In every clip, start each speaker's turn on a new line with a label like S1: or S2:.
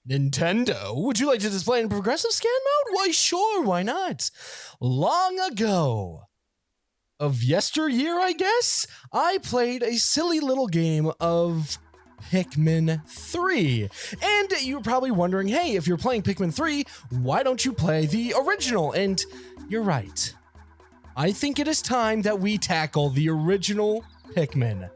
S1: Nintendo, would you like to display in progressive scan mode? Why, sure, why not? Long ago, of yesteryear, I guess, I played a silly little game of Pikmin 3. And you're probably wondering, hey, if you're playing Pikmin 3, why don't you play the original? And you're right. I think it is time that we tackle the original Pikmin.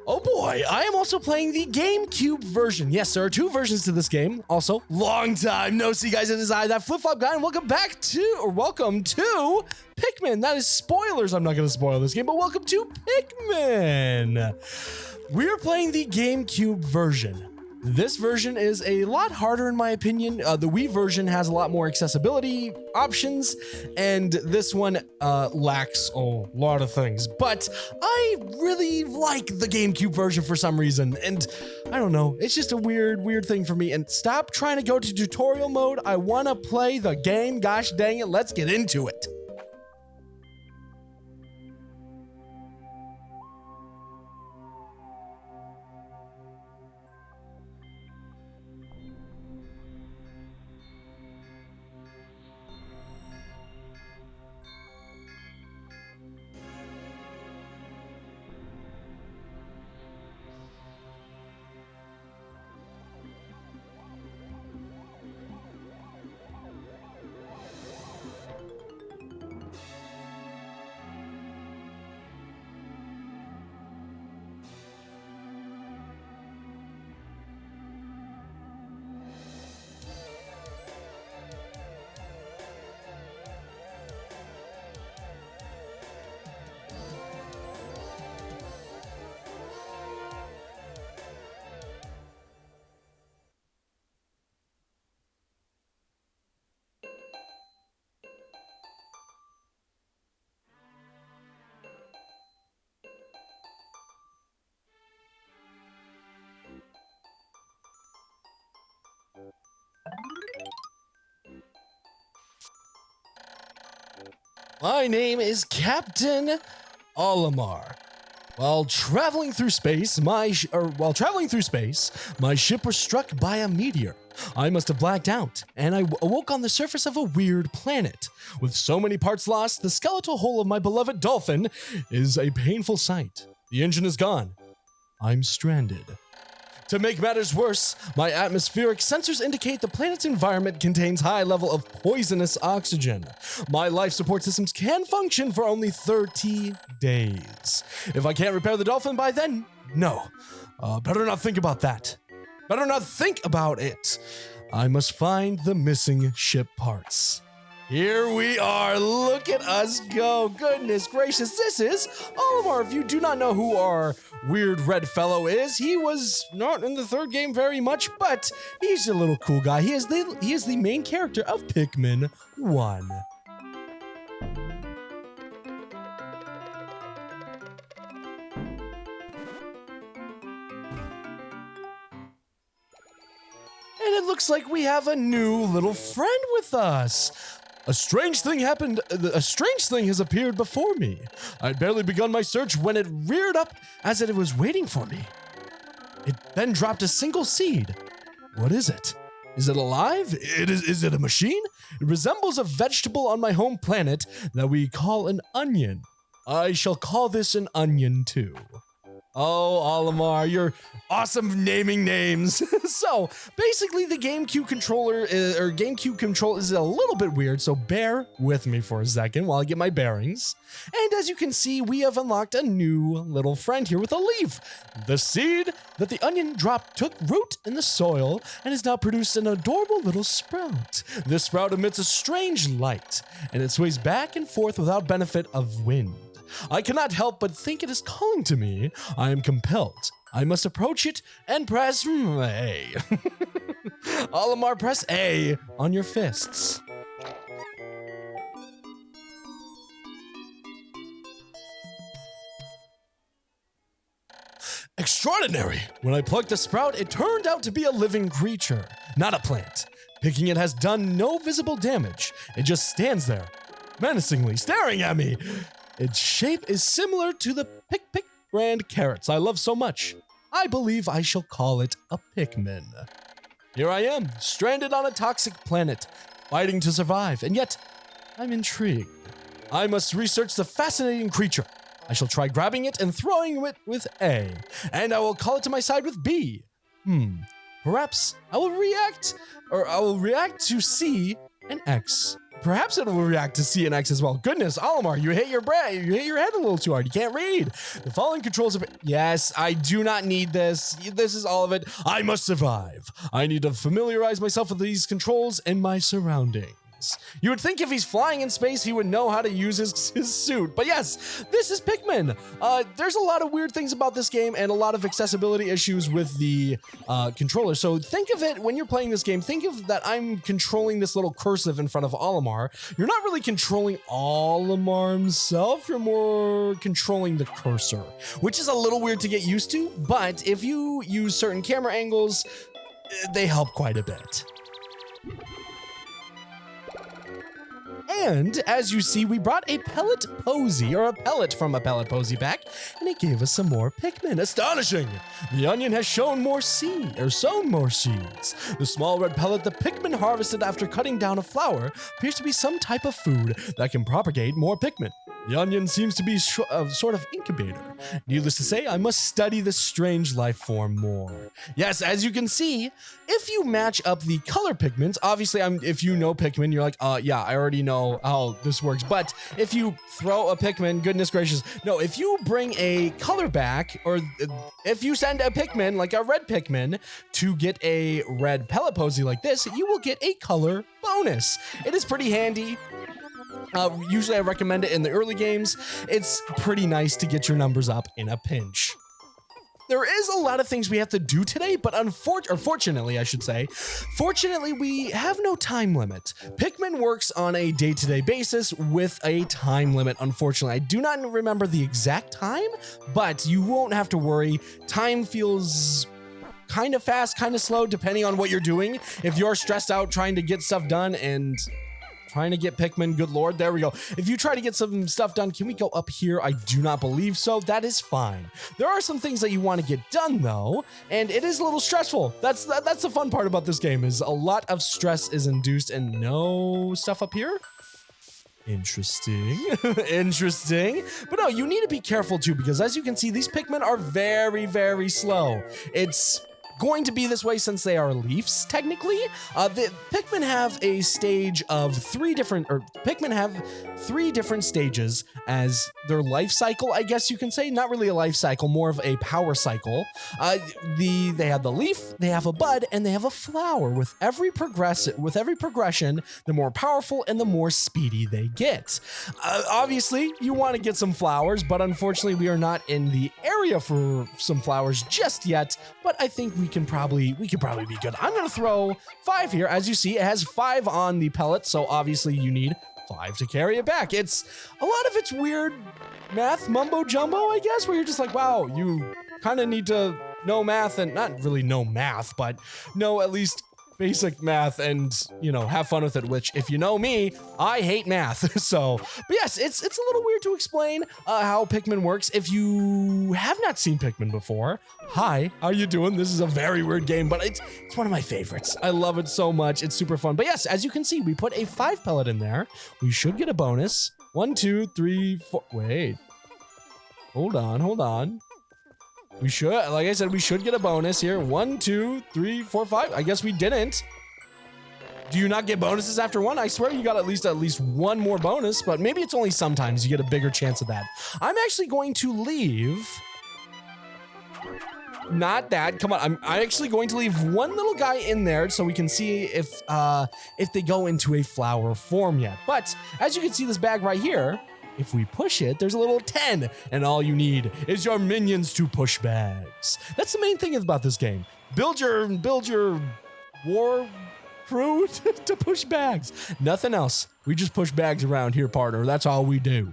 S1: Oh boy, I am also playing the GameCube version. Yes, there are two versions to this game. Also, long time no see, guys. It is I, that flip-flop guy, and welcome to Pikmin. That is spoilers. I'm not going to spoil this game, but welcome to Pikmin. We're playing the GameCube version. This version is a lot harder in my opinion. The Wii version has a lot more accessibility options, and this one lacks a lot of things. But I really like the GameCube version for some reason, and I don't know, it's just a weird thing for me. And stop trying to go to tutorial mode. I want to play the game. Gosh dang it, let's get into it. My name is Captain Olimar. While traveling through space, my ship was struck by a meteor. I must have blacked out, and I awoke on the surface of a weird planet. With so many parts lost, the skeletal hull of my beloved dolphin is a painful sight. The engine is gone. I'm stranded. To make matters worse, my atmospheric sensors indicate the planet's environment contains high level of poisonous oxygen. My life support systems can function for only 30 days. If I can't repair the dolphin by then, no. Better not think about that. Better not think about it. I must find the missing ship parts. Here we are. Look at us go. Goodness gracious. This is Olimar. If you do not know who our weird red fellow is, he was not in the third game very much, but he's a little cool guy. He is the main character of Pikmin 1. And it looks like we have a new little friend with us. A strange thing has appeared before me. I'd barely begun my search when it reared up as if it was waiting for me. It then dropped a single seed. What is it? Is it alive? Is it a machine? It resembles a vegetable on my home planet that we call an onion. I shall call this an onion too. Oh, Olimar, you're awesome naming names. So, basically the GameCube controller is a little bit weird, so bear with me for a second while I get my bearings. And as you can see, we have unlocked a new little friend here with a leaf. The seed that the onion dropped took root in the soil and has now produced an adorable little sprout. This sprout emits a strange light, and it sways back and forth without benefit of wind. I cannot help but think it is calling to me. I am compelled. I must approach it and press A. Olimar, press A on your fists. Extraordinary! When I plucked the sprout, it turned out to be a living creature, not a plant. Picking it has done no visible damage. It just stands there, menacingly staring at me. Its shape is similar to the Pick brand carrots I love so much. I believe I shall call it a Pikmin. Here I am, stranded on a toxic planet, fighting to survive, and yet I'm intrigued. I must research the fascinating creature. I shall try grabbing it and throwing it with A, and I will call it to my side with B. Perhaps I will react to C and X. Perhaps it will react to C and X as well. Goodness, Olimar, you hit your head a little too hard. You can't read. The following controls yes, I do not need this. This is all of it. I must survive. I need to familiarize myself with these controls and my surroundings. You would think if he's flying in space, he would know how to use his suit. But yes, this is Pikmin. There's a lot of weird things about this game and a lot of accessibility issues with the controller. So think of it, when you're playing this game, think of that I'm controlling this little cursive in front of Olimar. You're not really controlling Olimar himself. You're more controlling the cursor, which is a little weird to get used to. But if you use certain camera angles, they help quite a bit. And as you see, we brought a pellet posy, or a pellet from a pellet posy back, and it gave us some more Pikmin. Astonishing! The onion has sown more seeds. The small red pellet the Pikmin harvested after cutting down a flower appears to be some type of food that can propagate more Pikmin. The onion seems to be a sort of incubator. Needless to say, I must study this strange life form more. Yes, as you can see, if you match up the color pigments, obviously, if you know Pikmin, you're like, yeah, I already know how this works. But if you throw a Pikmin, goodness gracious, no, if you bring a color back, or if you send a Pikmin, like a red Pikmin, to get a red pellet posy like this, you will get a color bonus. It is pretty handy. Usually I recommend it in the early games. It's pretty nice to get your numbers up in a pinch. There is a lot of things we have to do today, but fortunately, I should say, fortunately, we have no time limit. Pikmin works on a day-to-day basis with a time limit, unfortunately. I do not remember the exact time, but you won't have to worry. Time feels kind of fast, kind of slow, depending on what you're doing. If you're stressed out trying to get stuff done and trying to get Pikmin, good lord, there we go. If you try to get some stuff done, can we go up here? I do not believe so. That is fine. There are some things that you want to get done though, and it is a little stressful. That's the fun part about this game, is a lot of stress is induced. And no stuff up here? Interesting. Interesting. But no, you need to be careful too, because as you can see, these Pikmin are very, very slow. It's going to be this way since they are leaves, technically. The Pikmin have a stage of Pikmin have 3 different stages as their life cycle, I guess you can say. Not really a life cycle, more of a power cycle. They have the leaf, they have a bud, and they have a flower. With every progression, the more powerful and the more speedy they get. Obviously, you want to get some flowers, but unfortunately, we are not in the area for some flowers just yet. But I think we can probably be good. I'm gonna throw 5 here. As you see, it has 5 on the pellet, so obviously you need 5 to carry it back. It's a lot of it's weird math mumbo jumbo, I guess, where you're just like, wow, you kind of need to know math, and not really know math, but know at least basic math and, you know, have fun with it, which, if you know me, I hate math. So, but yes, it's a little weird to explain how Pikmin works. If you have not seen Pikmin before, hi, how you doing? This is a very weird game, but it's one of my favorites. I love it so much. It's super fun. But yes, as you can see, we put a 5 pellet in there. We should get a bonus. 1, 2, 3, 4. Wait. Hold on. We should, like I said, we should get a bonus here. 1, 2, 3, 4, 5. I guess we didn't. Do you not get bonuses after 1? I swear you got at least 1 more bonus, but maybe it's only sometimes you get a bigger chance of that. I'm actually going to leave. Not that. Come on. I'm actually going to leave 1 little guy in there so we can see if they go into a flower form yet. But as you can see, this bag right here, if we push it, there's a little 10, and all you need is your minions to push bags. That's the main thing about this game. Build your war crew to push bags. Nothing else. We just push bags around here, partner. That's all we do.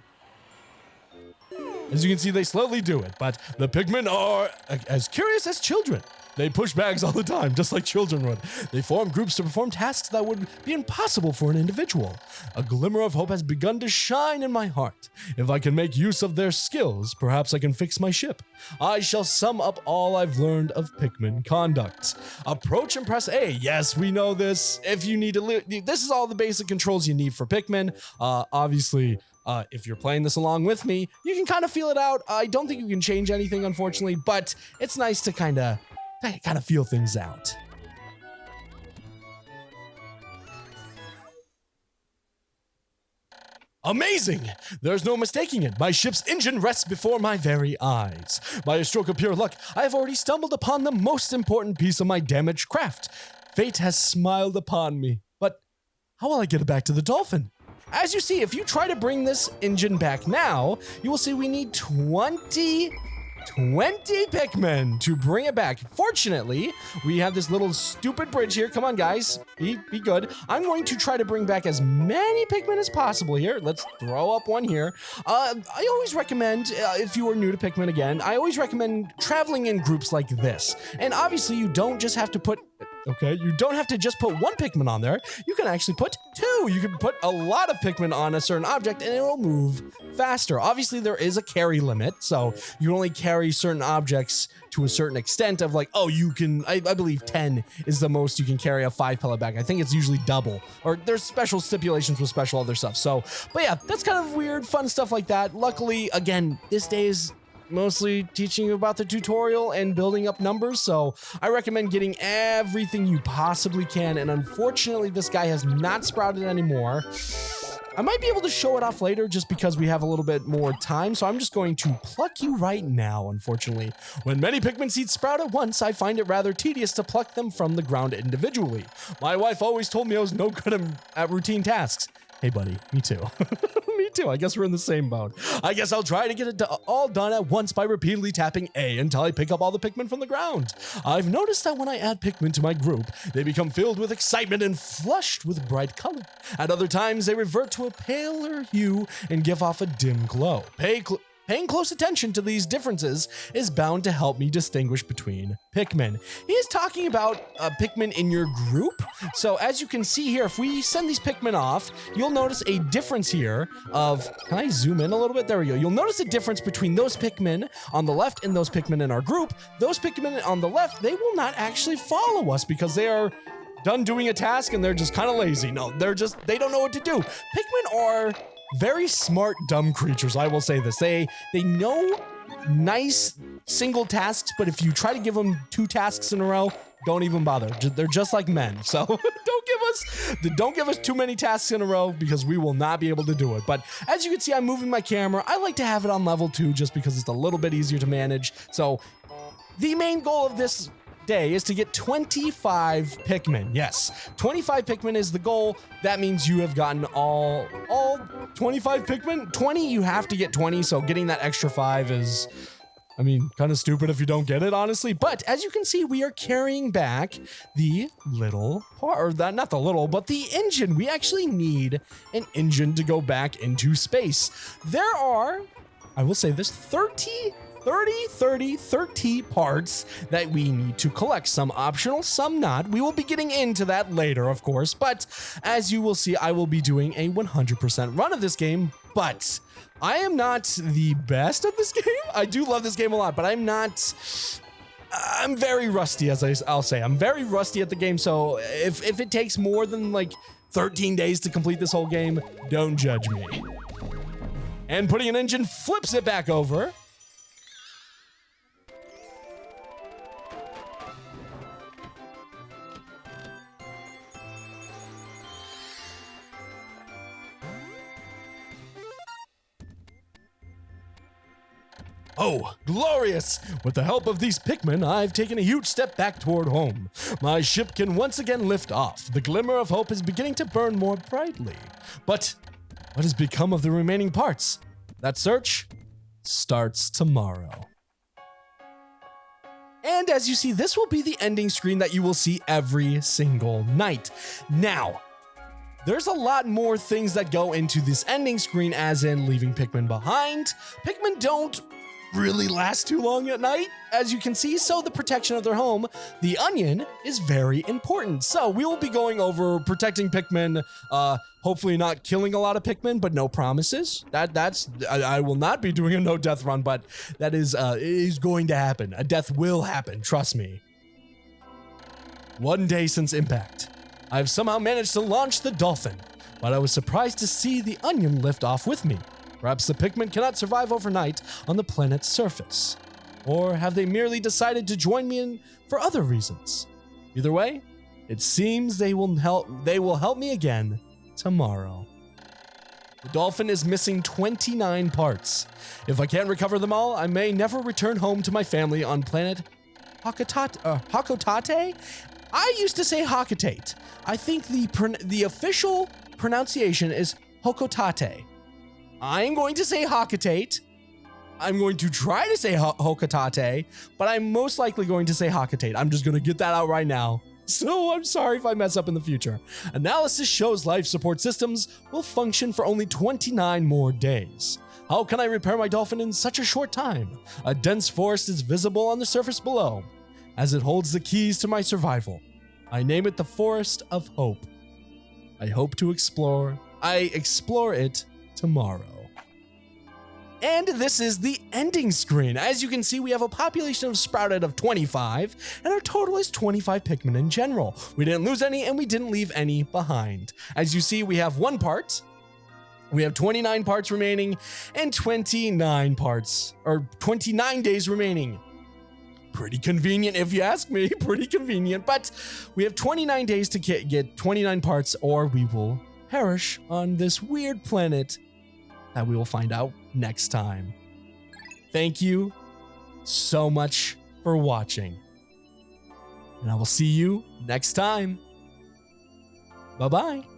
S1: As you can see, they slowly do it, but the Pikmin are as curious as children. They push bags all the time, just like children would. They form groups to perform tasks that would be impossible for an individual. A glimmer of hope has begun to shine in my heart. If I can make use of their skills, perhaps I can fix my ship. I shall sum up all I've learned of Pikmin conduct. Approach and press A. Yes, we know this. If you need to, this is all the basic controls you need for Pikmin. Obviously, if you're playing this along with me, you can kind of feel it out. I don't think you can change anything, unfortunately, but it's nice to kind of feel things out. Amazing! There's no mistaking it. My ship's engine rests before my very eyes. By a stroke of pure luck, I have already stumbled upon the most important piece of my damaged craft. Fate has smiled upon me. But how will I get it back to the dolphin? As you see, if you try to bring this engine back now, you will see we need 20 Pikmin to bring it back. Fortunately, we have this little stupid bridge here. Come on, guys. Be good. I'm going to try to bring back as many Pikmin as possible here. Let's throw up one here. I always recommend, if you are new to Pikmin again, I always recommend traveling in groups like this. And obviously, you don't just have to put... Okay, you don't have to just put one Pikmin on there. You can actually put two. You can put a lot of Pikmin on a certain object and it will move faster. Obviously, there is a carry limit, so you only carry certain objects to a certain extent of like, oh, you can, I believe 10 is the most you can carry a 5 pellet bag. I think it's usually double, or there's special stipulations with special other stuff. So, but yeah, that's kind of weird, fun stuff like that. Luckily, again, this day is mostly teaching you about the tutorial and building up numbers, so I recommend getting everything you possibly can, and unfortunately this guy has not sprouted anymore. I might be able to show it off later just because we have a little bit more time, so I'm just going to pluck you right now, unfortunately. When many Pikmin seeds sprout at once, I find it rather tedious to pluck them from the ground individually. My wife always told me I was no good at routine tasks. Hey buddy, me too. Me too, I guess we're in the same boat. I guess I'll try to get it all done at once by repeatedly tapping A until I pick up all the Pikmin from the ground. I've noticed that when I add Pikmin to my group, they become filled with excitement and flushed with bright color. At other times, they revert to a paler hue and give off a dim glow. Paying close attention to these differences is bound to help me distinguish between Pikmin. He is talking about Pikmin in your group. So as you can see here, if we send these Pikmin off, you'll notice a difference here of, can I zoom in a little bit? There we go. You'll notice a difference between those Pikmin on the left and those Pikmin in our group. Those Pikmin on the left, they will not actually follow us because they are done doing a task and they're just kind of lazy. No, they don't know what to do. Pikmin are very smart, dumb creatures, I will say this. They know nice single tasks, but if you try to give them 2 tasks in a row, don't even bother. They're just like men. So don't give us too many tasks in a row because we will not be able to do it. But as you can see, I'm moving my camera. I like to have it on level 2 just because it's a little bit easier to manage. So the main goal of this day is to get 25 Pikmin. Yes, 25 Pikmin is the goal. That means you have gotten all 25 Pikmin. 20, you have to get 20, so getting that extra 5 is, I mean, kind of stupid if you don't get it, honestly. But as you can see, we are carrying back the little part, or that, not the little, but the engine. We actually need an engine to go back into space. There are, I will say this, 30 parts that we need to collect. Some optional, some not. We will be getting into that later, of course, but as you will see, I will be doing a 100% run of this game, but I am not the best at this game. I do love this game a lot, but I'm very rusty, as I'll say. I'm very rusty at the game, so if it takes more than like 13 days to complete this whole game, don't judge me. And putting an engine flips it back over. Oh, glorious! With the help of these Pikmin, I've taken a huge step back toward home. My ship can once again lift off. The glimmer of hope is beginning to burn more brightly. But what has become of the remaining parts? That search starts tomorrow. And as you see, this will be the ending screen that you will see every single night. Now, there's a lot more things that go into this ending screen, as in leaving Pikmin behind. Pikmin don't really last too long at night, as you can see, so the protection of their home, the onion, is very important. So we will be going over protecting Pikmin, hopefully not killing a lot of Pikmin, but no promises. I will not be doing a no death run, but that is going to happen. A death will happen, trust me. 1 day since impact, I've somehow managed to launch the dolphin, but I was surprised to see the onion lift off with me. Perhaps the Pikmin cannot survive overnight on the planet's surface. Or have they merely decided to join me in for other reasons? Either way, it seems they will help me again tomorrow. The dolphin is missing 29 parts. If I can't recover them all, I may never return home to my family on planet Hakotate? I used to say Hakatate. I think the official pronunciation is Hokotate. I'm going to say Hakatate. I'm going to try to say Hokotate, but I'm most likely going to say Hakatate. I'm just going to get that out right now. So I'm sorry if I mess up in the future. Analysis shows life support systems will function for only 29 more days. How can I repair my dolphin in such a short time? A dense forest is visible on the surface below, as it holds the keys to my survival. I name it the Forest of Hope. I explore it tomorrow. And this is the ending screen. As you can see, we have a population of Sprouted of 25, and our total is 25 Pikmin in general. We didn't lose any, and we didn't leave any behind. As you see, we have 1 part. We have 29 parts remaining, and 29 days remaining. Pretty convenient if you ask me, pretty convenient. But we have 29 days to get 29 parts, or we will perish on this weird planet that we will find out next time. Thank you so much for watching, and I will see you next time. Bye-bye.